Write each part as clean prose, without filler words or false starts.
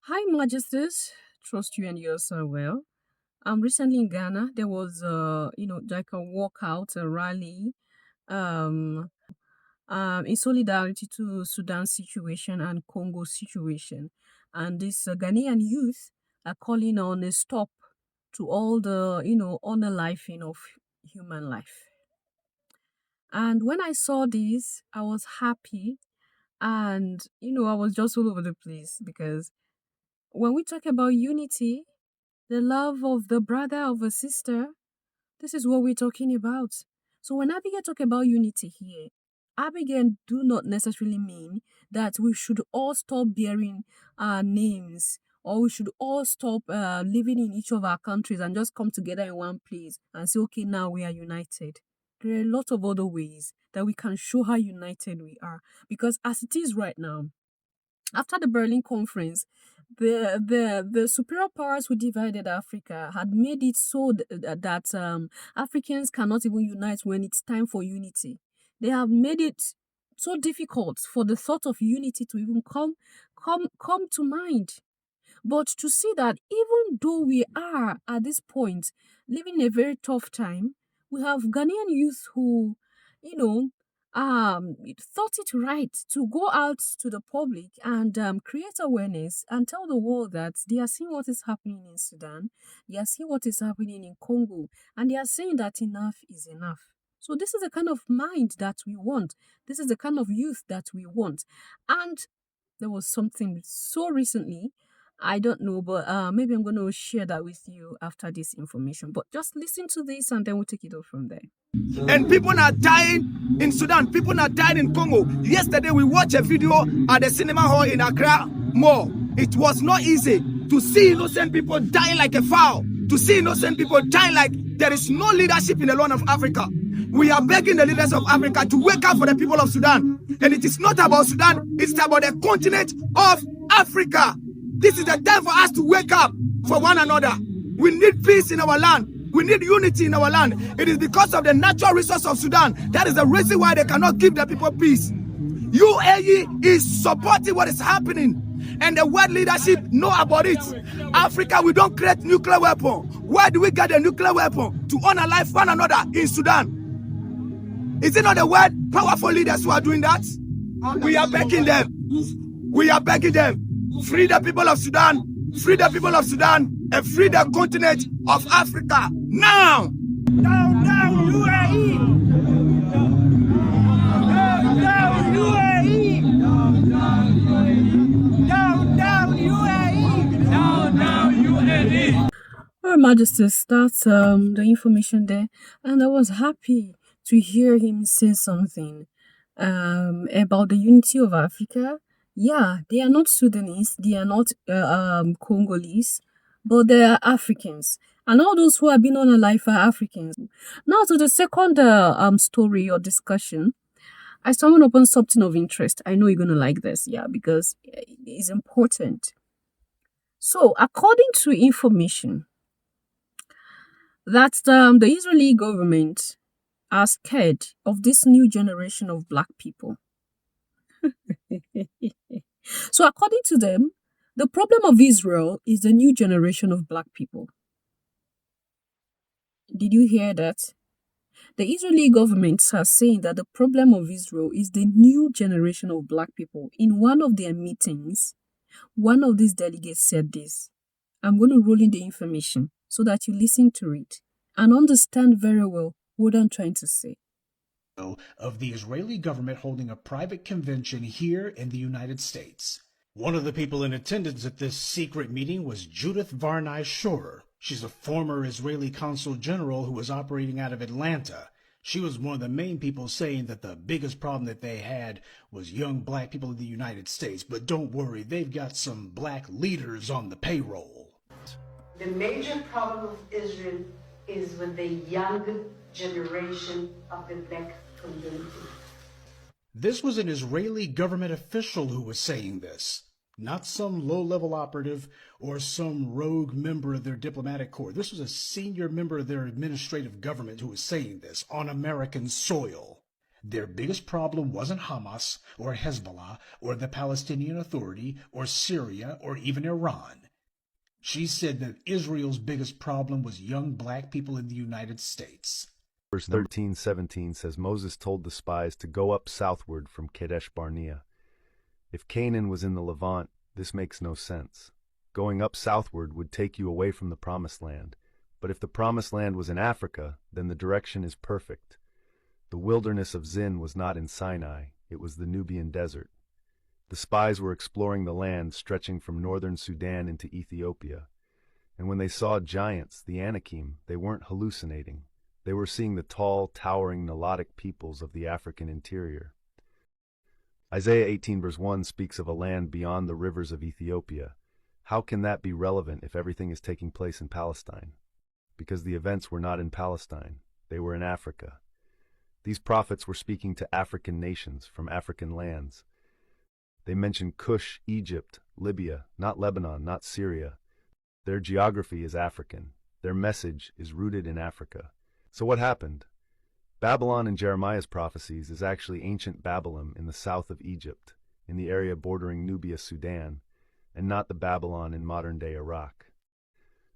Hi, Majesties. Trust you and yours are well. Recently in Ghana, there was, like a walkout, a rally, um, in solidarity to Sudan situation and Congo situation. And this Ghanaian youth are calling on a stop to all the, honor life, of human life. And when I saw this, I was happy and, I was just all over the place because when we talk about unity, the love of the brother of a sister, this is what we're talking about. So when Abigail talk about unity here, Abigail do not necessarily mean that we should all stop bearing our names or we should all stop living in each of our countries and just come together in one place and say, okay, now we are united. There are a lot of other ways that we can show how united we are. Because as it is right now, after the Berlin Conference, the superior powers who divided Africa had made it so that Africans cannot even unite when it's time for unity. They have made it so difficult for the thought of unity to even come to mind. But to see that even though we are at this point living a very tough time, we have Ghanaian youth who, you know, thought it right to go out to the public and create awareness and tell the world that they are seeing what is happening in Sudan, they are seeing what is happening in Congo, and they are saying that enough is enough. So this is the kind of mind that we want. This is the kind of youth that we want. And there was something so recently. I don't know, but maybe I'm going to share that with you after this information. But just listen to this and then we'll take it off from there. And people are dying in Sudan. People are dying in Congo. Yesterday, we watched a video at the cinema hall in Accra Mall. It was not easy to see innocent people dying like a fowl, to see innocent people dying like there is no leadership in the land of Africa. We are begging the leaders of Africa to wake up for the people of Sudan. And it is not about Sudan, it's about the continent of Africa. This is the time for us to wake up for one another. We need peace in our land. We need unity in our land. It is because of the natural resource of Sudan. That is the reason why they cannot give the people peace. UAE is supporting what is happening. And the world leadership know about it. Africa, we don't create nuclear weapon. Where do we get a nuclear weapon? To honor life one another in Sudan. Is it not the world powerful leaders who are doing that? We are begging them. We are begging them. Free the people of Sudan. Free the people of Sudan and free the continent of Africa now. Down, down, UAE. Down, down, UAE. Down, down, UAE. Down, down, UAE. Her Majesty starts the information there, and I was happy to hear him say something about the unity of Africa. Yeah, they are not Sudanese, they are not Congolese, but they are Africans. And all those who have been on a life are Africans. Now to the second story or discussion. I stumbled upon something of interest. I know you're gonna like this, yeah, because it's important. So, according to information that the Israeli government are scared of this new generation of black people. So, according to them, the problem of Israel is the new generation of black people. Did you hear that? The Israeli government are saying that the problem of Israel is the new generation of black people. In one of their meetings, one of these delegates said this. I'm going to roll in the information so that you listen to it and understand very well what I'm trying to say. Of the Israeli government holding a private convention here in the United States. One of the people in attendance at this secret meeting was Judith Varnai Shorer. She's a former Israeli consul general who was operating out of Atlanta. She was one of the main people saying that the biggest problem that they had was young black people in the United States. But don't worry, they've got some black leaders on the payroll. The major problem of Israel is with the young generation of the black community. This was an Israeli government official who was saying this, not some low-level operative or some rogue member of their diplomatic corps. This was a senior member of their administrative government who was saying this on American soil. Their biggest problem wasn't Hamas or Hezbollah or the Palestinian Authority or Syria or even Iran. She said that Israel's biggest problem was young black people in the United States. Verse 13-17 says, Moses told the spies to go up southward from Kadesh Barnea. If Canaan was in the Levant, this makes no sense. Going up southward would take you away from the Promised Land. But if the Promised Land was in Africa, then the direction is perfect. The wilderness of Zin was not in Sinai, it was the Nubian desert. The spies were exploring the land stretching from northern Sudan into Ethiopia. And when they saw giants, the Anakim, they weren't hallucinating. They were seeing the tall, towering Nilotic peoples of the African interior. Isaiah 18 verse 1 speaks of a land beyond the rivers of Ethiopia. How can that be relevant if everything is taking place in Palestine? Because the events were not in Palestine, they were in Africa. These prophets were speaking to African nations from African lands. They mentioned Cush, Egypt, Libya, not Lebanon, not Syria. Their geography is African. Their message is rooted in Africa. So what happened? Babylon in Jeremiah's prophecies is actually ancient Babylon in the south of Egypt, in the area bordering Nubia, Sudan, and not the Babylon in modern-day Iraq.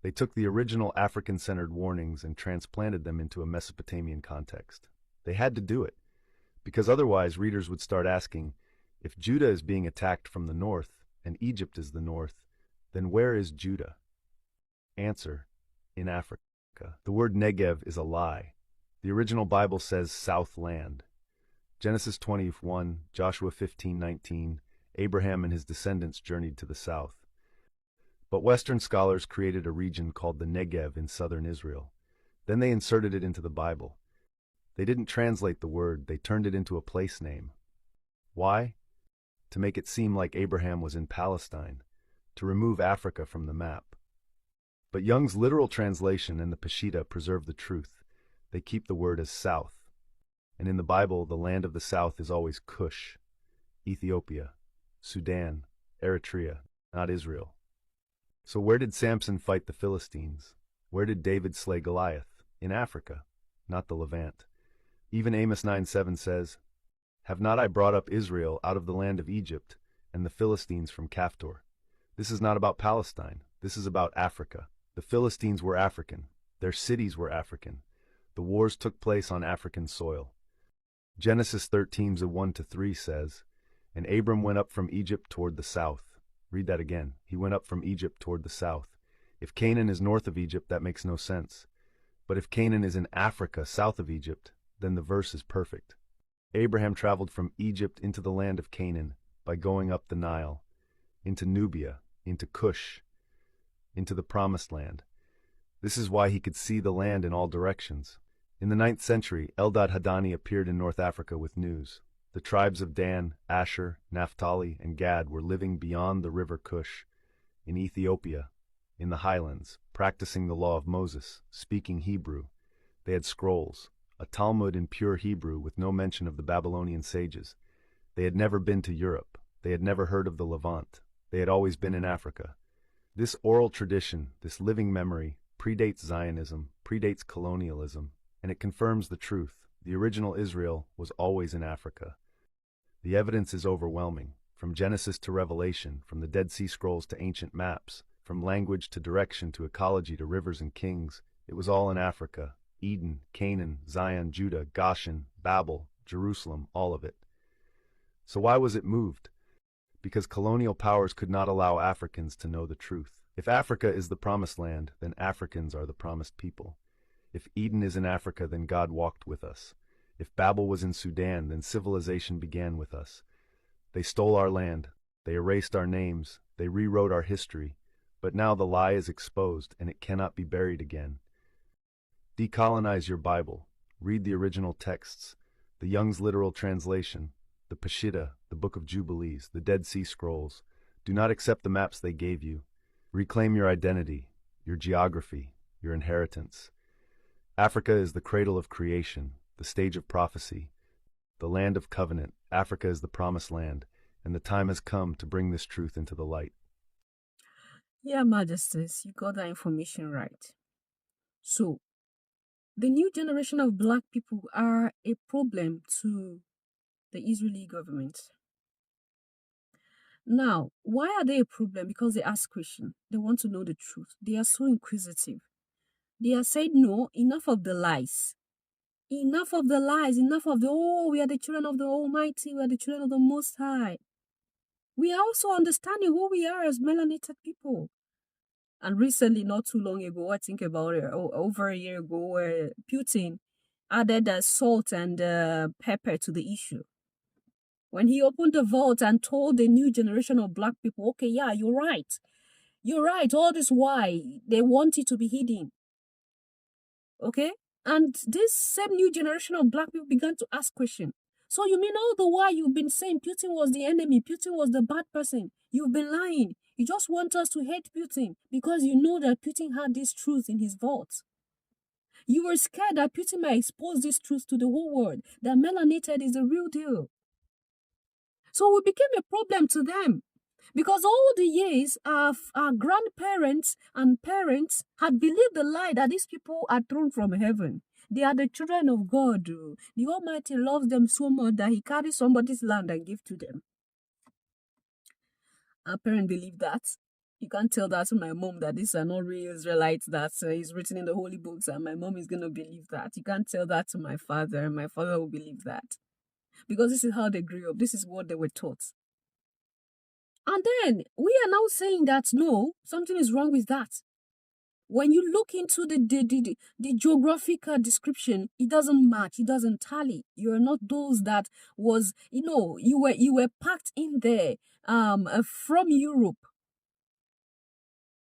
They took the original African-centered warnings and transplanted them into a Mesopotamian context. They had to do it, because otherwise readers would start asking, if Judah is being attacked from the north, and Egypt is the north, then where is Judah? Answer, in Africa. The word Negev is a lie. The original Bible says South Land. Genesis 20:1, Joshua 15:19, Abraham and his descendants journeyed to the south. But Western scholars created a region called the Negev in southern Israel. Then they inserted it into the Bible. They didn't translate the word, they turned it into a place name. Why? To make it seem like Abraham was in Palestine, to remove Africa from the map. But Young's literal translation and the Peshitta preserve the truth. They keep the word as south. And in the Bible, the land of the south is always Cush, Ethiopia, Sudan, Eritrea, not Israel. So where did Samson fight the Philistines? Where did David slay Goliath? In Africa, not the Levant. Even Amos 9:7 says, Have not I brought up Israel out of the land of Egypt, and the Philistines from Caphtor? This is not about Palestine. This is about Africa. The Philistines were African. Their cities were African. The wars took place on African soil. Genesis 13:1-3 says, And Abram went up from Egypt toward the south. Read that again. He went up from Egypt toward the south. If Canaan is north of Egypt, that makes no sense. But if Canaan is in Africa, south of Egypt, then the verse is perfect. Abraham traveled from Egypt into the land of Canaan by going up the Nile, into Nubia, into Cush, into the Promised Land. This is why he could see the land in all directions. In the 9th century, Eldad Hadani appeared in North Africa with news. The tribes of Dan, Asher, Naphtali, and Gad were living beyond the river Cush, in Ethiopia, in the highlands, practicing the law of Moses, speaking Hebrew. They had scrolls, a Talmud in pure Hebrew with no mention of the Babylonian sages. They had never been to Europe. They had never heard of the Levant. They had always been in Africa. This oral tradition, this living memory, predates Zionism, predates colonialism, and it confirms the truth. The original Israel was always in Africa. The evidence is overwhelming. From Genesis to Revelation, from the Dead Sea Scrolls to ancient maps, from language to direction to ecology to rivers and kings, it was all in Africa. Eden, Canaan, Zion, Judah, Goshen, Babel, Jerusalem, all of it. So why was it moved? Because colonial powers could not allow Africans to know the truth. If Africa is the promised land, then Africans are the promised people. If Eden is in Africa, then God walked with us. If Babel was in Sudan, then civilization began with us. They stole our land, they erased our names, they rewrote our history, but now the lie is exposed and it cannot be buried again. Decolonize your Bible. Read the original texts, the Young's literal translation, the Peshitta, the Book of Jubilees, the Dead Sea Scrolls. Do not accept the maps they gave you. Reclaim your identity, your geography, your inheritance. Africa is the cradle of creation, the stage of prophecy, the land of covenant. Africa is the promised land, and the time has come to bring this truth into the light. Yeah, Majesties, you got that information right. So, the new generation of black people are a problem to the Israeli government. Now, why are they a problem? Because they ask questions. They want to know the truth. They are so inquisitive. They are saying, no, enough of the lies. Enough of the lies. Enough of the, oh, we are the children of the Almighty. We are the children of the Most High. We are also understanding who we are as melanated people. And recently, not too long ago, I think about it, over a year ago, where Putin added salt and pepper to the issue. When he opened the vault and told the new generation of black people, okay, yeah, you're right. You're right. All this why they want it to be hidden. Okay? And this same new generation of black people began to ask questions. So you mean all the while you've been saying Putin was the enemy, Putin was the bad person. You've been lying. You just want us to hate Putin because you know that Putin had this truth in his vault. You were scared that Putin might expose this truth to the whole world, that melanated is the real deal. So we became a problem to them. Because all the years our grandparents and parents had believed the lie that these people are thrown from heaven. They are the children of God. The Almighty loves them so much that He carries somebody's land and gives to them. Our parents believe that. You can't tell that to my mom that these are not real Israelites that is written in the holy books, and my mom is going to believe that. You can't tell that to my father, and my father will believe that. Because this is how they grew up. This is what they were taught. And then we are now saying that no, something is wrong with that. When you look into the geographical description, it doesn't match, it doesn't tally. You're not those that was, you were packed in there from Europe.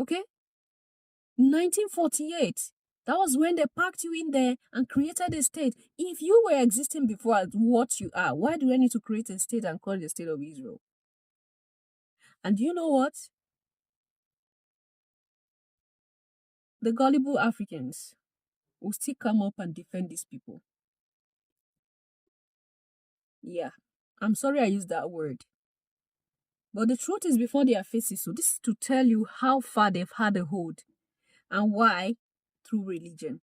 Okay? 1948. That was when they packed you in there and created a state. If you were existing before what you are, why do I need to create a state and call it the State of Israel? And you know what? The gullible Africans will still come up and defend these people. Yeah, I'm sorry I used that word. But the truth is before their faces. So this is to tell you how far they've had a hold and why. Through religion.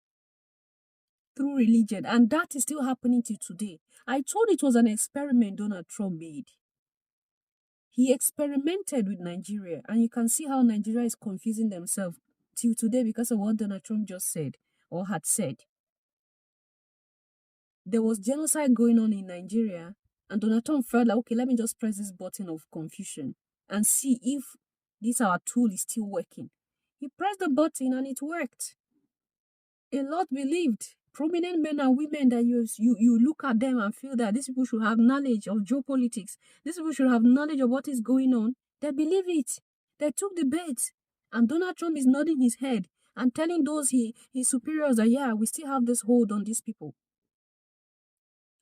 Through religion. And that is still happening till today. I told it was an experiment Donald Trump made. He experimented with Nigeria, and you can see how Nigeria is confusing themselves till today because of what Donald Trump just said or had said. There was genocide going on in Nigeria, and Donald Trump felt like, okay, let me just press this button of confusion and see if this our tool is still working. He pressed the button and it worked. A lot believed. Prominent men and women that you look at them and feel that these people should have knowledge of geopolitics. These people should have knowledge of what is going on. They believe it. They took the bait. And Donald Trump is nodding his head and telling those his superiors that, yeah, we still have this hold on these people.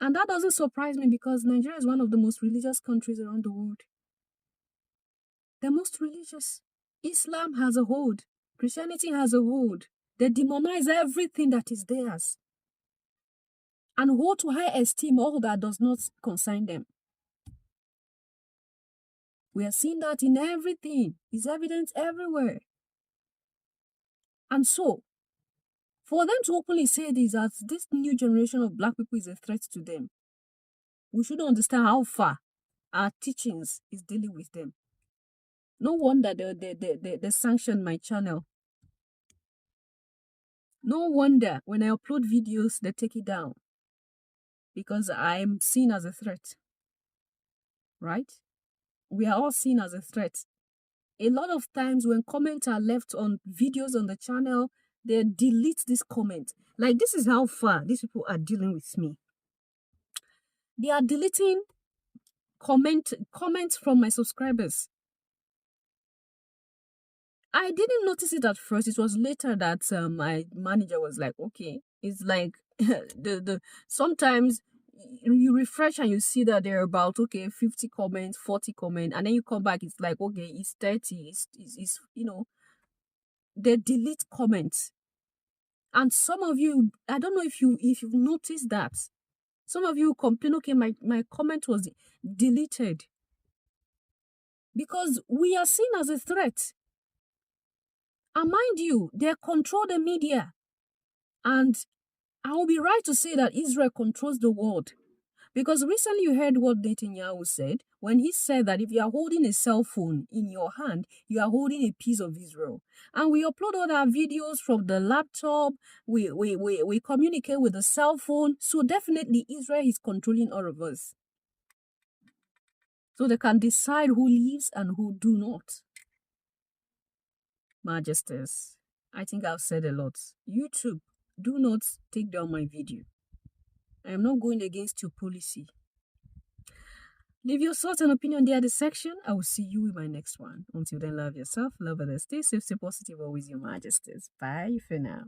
And that doesn't surprise me because Nigeria is one of the most religious countries around the world. The most religious. Islam has a hold. Christianity has a hold. They demonize everything that is theirs and hold to high esteem all that does not concern them. We are seeing that in everything. It's evident everywhere. And so, for them to openly say this, that this new generation of black people is a threat to them, we should understand how far our teachings is dealing with them. No wonder they sanctioned my channel. No wonder when I upload videos, they take it down. Because I'm seen as a threat. Right? We are all seen as a threat. A lot of times when comments are left on videos on the channel, they delete this comment. Like, this is how far these people are dealing with me. They are deleting comments from my subscribers. I didn't notice it at first. It was later that my manager was like, okay, it's like sometimes you refresh and you see that there are about 50 comments, 40 comments, and then you come back, it's like, okay, it's 30, it's they delete comments. And some of you, I don't know if you've noticed that. Some of you complain, okay, my comment was deleted. Because we are seen as a threat. And mind you, they control the media. And I will be right to say that Israel controls the world. Because recently you heard what Netanyahu said when he said that if you are holding a cell phone in your hand, you are holding a piece of Israel. And we upload all our videos from the laptop, we communicate with the cell phone. So definitely Israel is controlling all of us. So they can decide who lives and who do not. Majesties, I think I've said a lot. YouTube, do not take down my video. I am not going against your policy. Leave your thoughts and opinion there in the section. I will see you in my next one. Until then, love yourself, love others, stay safe, stay positive, always your majesties. Bye for now.